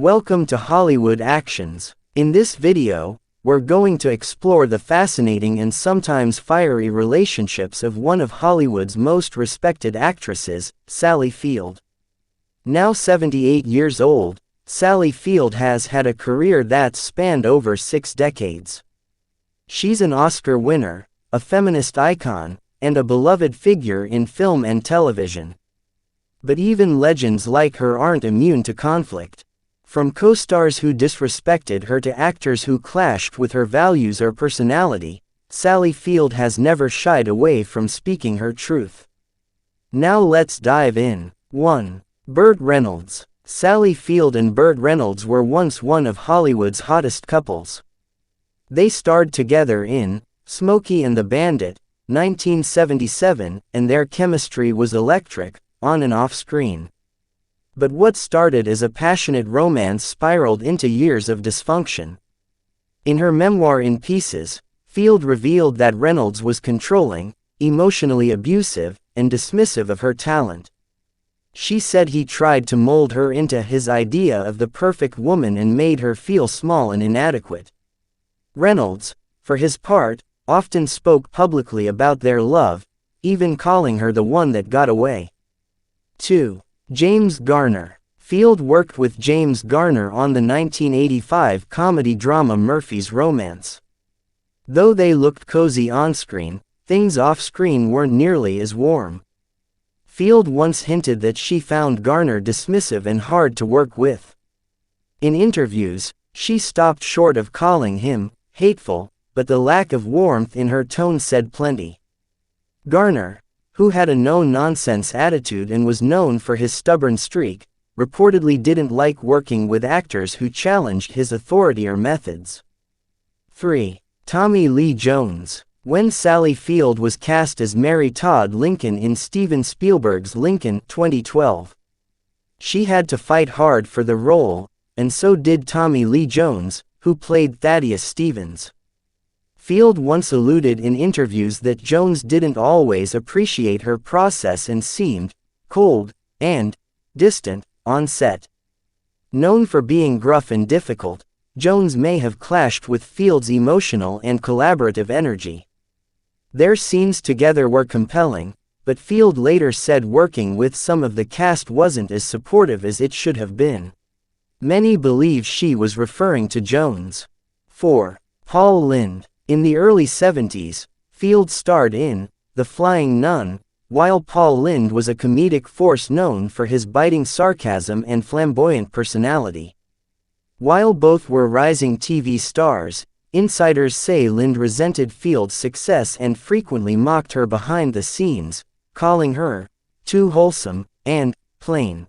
Welcome to Hollywood Actions. In this video, we're going to explore the fascinating and sometimes fiery relationships of one of Hollywood's most respected actresses, Sally Field. Now 78 years old, Sally Field has had a career that's spanned over 6 decades. She's an Oscar winner, a feminist icon, and a beloved figure in film and television. But even legends like her aren't immune to conflict. From co-stars who disrespected her to actors who clashed with her values or personality, Sally Field has never shied away from speaking her truth. Now let's dive in. 1. Bert Reynolds. Sally Field and Bert Reynolds were once one of Hollywood's hottest couples. They starred together in Smokey and the Bandit, 1977, and their chemistry was electric, on and off screen. But what started as a passionate romance spiraled into years of dysfunction. In her memoir In Pieces, Field revealed that Reynolds was controlling, emotionally abusive, and dismissive of her talent. She said he tried to mold her into his idea of the perfect woman and made her feel small and inadequate. Reynolds, for his part, often spoke publicly about their love, even calling her the one that got away. 2. James Garner. Field worked with James Garner on the 1985 comedy drama Murphy's Romance. Though they looked cozy on-screen, things off-screen weren't nearly as warm. Field once hinted that she found Garner dismissive and hard to work with. In interviews, she stopped short of calling him hateful, but the lack of warmth in her tone said plenty. Garner, who had a no-nonsense attitude and was known for his stubborn streak, reportedly didn't like working with actors who challenged his authority or methods. 3. Tommy Lee Jones. When Sally Field was cast as Mary Todd Lincoln in Steven Spielberg's Lincoln, 2012, she had to fight hard for the role, and so did Tommy Lee Jones, who played Thaddeus Stevens. Field once alluded in interviews that Jones didn't always appreciate her process and seemed cold and distant on set. Known for being gruff and difficult, Jones may have clashed with Field's emotional and collaborative energy. Their scenes together were compelling, but Field later said working with some of the cast wasn't as supportive as it should have been. Many believe she was referring to Jones. 4. Paul Lynde. In the early 70s, Field starred in The Flying Nun, while Paul Lynde was a comedic force known for his biting sarcasm and flamboyant personality. While both were rising TV stars, insiders say Lynde resented Field's success and frequently mocked her behind the scenes, calling her too wholesome and plain.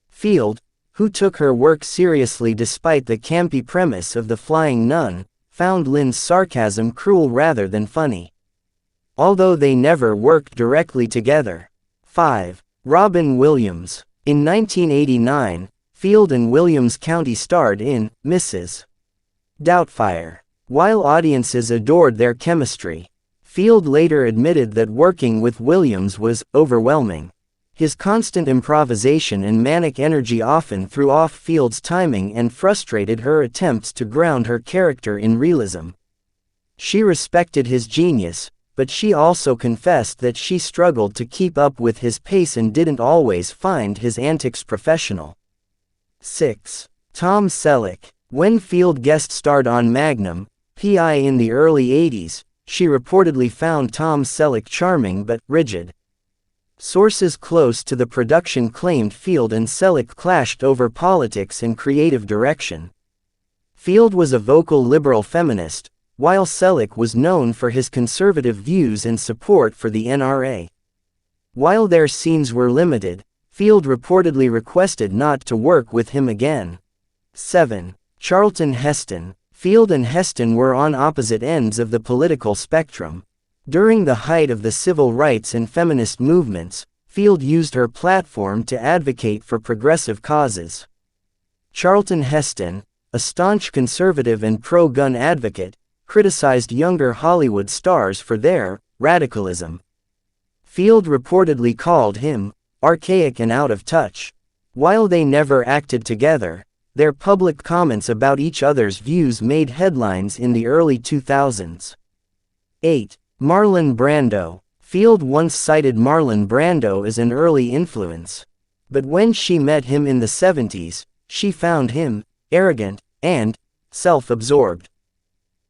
Field, who took her work seriously despite the campy premise of The Flying Nun, found Lynde's sarcasm cruel rather than funny. Although they never worked directly together. 5. Robin Williams. In 1989, Field and Williams County starred in Mrs. Doubtfire. While audiences adored their chemistry, Field later admitted that working with Williams was overwhelming. His constant improvisation and manic energy often threw off Field's timing and frustrated her attempts to ground her character in realism. She respected his genius, but she also confessed that she struggled to keep up with his pace and didn't always find his antics professional. 6. Tom Selleck. When Field guest starred on Magnum, P.I. in the early 80s, she reportedly found Tom Selleck charming but rigid. Sources close to the production claimed Field and Celich clashed over politics and creative direction. Field was a vocal liberal feminist, while Celich was known for his conservative views and support for the NRA. While their scenes were limited, Field reportedly requested not to work with him again. 7. Charlton Heston. Field and Heston were on opposite ends of the political spectrum. During the height of the civil rights and feminist movements, Field used her platform to advocate for progressive causes. Charlton Heston, a staunch conservative and pro-gun advocate, criticized younger Hollywood stars for their radicalism. Field reportedly called him archaic and out of touch. While they never acted together, their public comments about each other's views made headlines in the early 2000s. 8. Marlon Brando. Field once cited Marlon Brando as an early influence. But when she met him in the 70s, she found him arrogant and self-absorbed.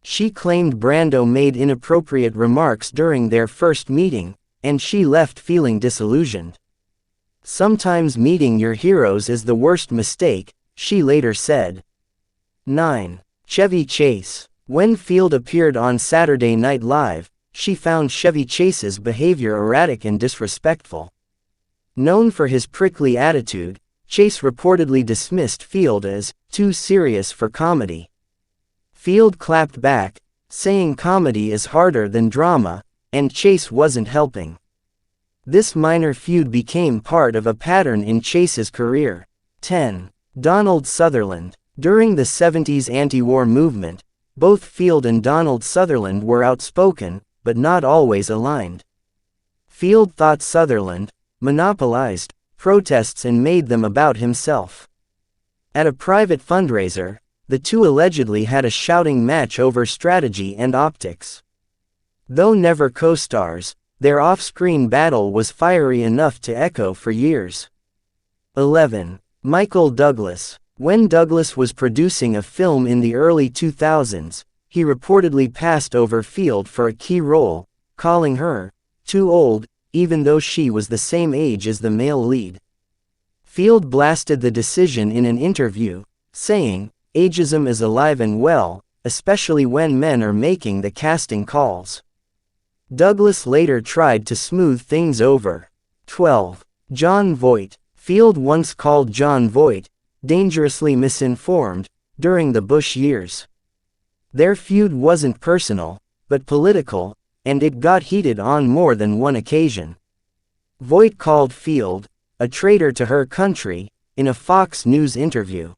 She claimed Brando made inappropriate remarks during their first meeting, and she left feeling disillusioned. Sometimes meeting your heroes is the worst mistake, she later said. 9. Chevy Chase. When Field appeared on Saturday Night Live, she found Chevy Chase's behavior erratic and disrespectful. Known for his prickly attitude, Chase reportedly dismissed Field as too serious for comedy. Field clapped back, saying comedy is harder than drama, and Chase wasn't helping. This minor feud became part of a pattern in Chase's career. 10. Donald Sutherland. During the 70s anti-war movement, both Field and Donald Sutherland were outspoken, but not always aligned. Field thought Sutherland monopolized protests and made them about himself. At a private fundraiser, the two allegedly had a shouting match over strategy and optics. Though never co-stars, their off-screen battle was fiery enough to echo for years. 11. Michael Douglas. When Douglas was producing a film in the early 2000s, he reportedly passed over Field for a key role, calling her too old, even though she was the same age as the male lead. Field blasted the decision in an interview, saying, "Ageism is alive and well, especially when men are making the casting calls." Douglas later tried to smooth things over. 12. Jon Voight. Field once called Jon Voight dangerously misinformed during the Bush years. Their feud wasn't personal, but political, and it got heated on more than one occasion. Voight called Field a traitor to her country in a Fox News interview.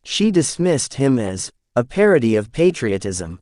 She dismissed him as a parody of patriotism,